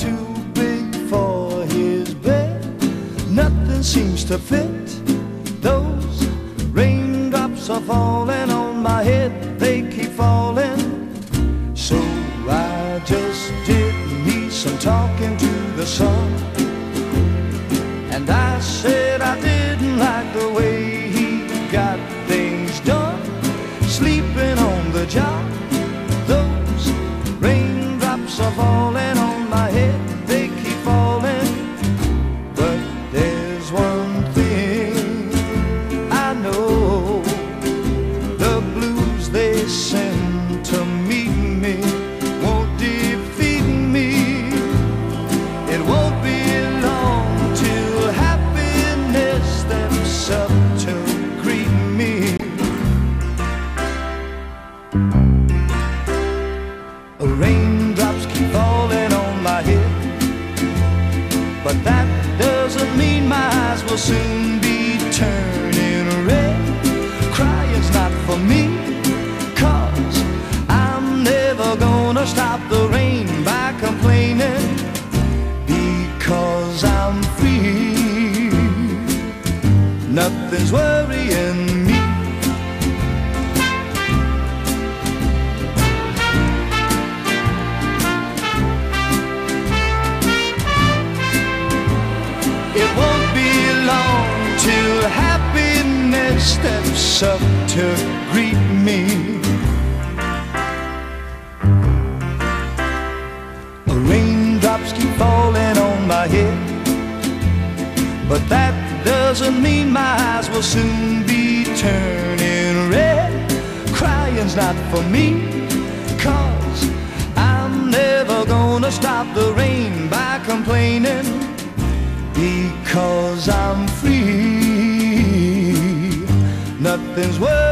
too big for his bed. Nothing seems to fit. Those raindrops are falling on my head, they keep falling. So I just did me some talking to the sun, and I said I didn't like the way he got things done, sleeping on the job. Those raindrops are falling on my head, they keep falling. But there's one thing I know, the blues they send to meet me won't defeat me. It won't be long till happiness steps up to greet me. Raindrops keep falling on my head, but that doesn't mean my eyes will soon be turning red. Crying's not for me, 'cause I'm never gonna stop the rain by complaining, because I'm free. Nothing's worrying me. It won't be long till happiness steps up to greet me. Raindrops keep falling on my head, but that doesn't mean my eyes will soon be turning red. Crying's not for me, 'cause I'm never gonna stop the rain by complaining, because I'm free. Nothing's worth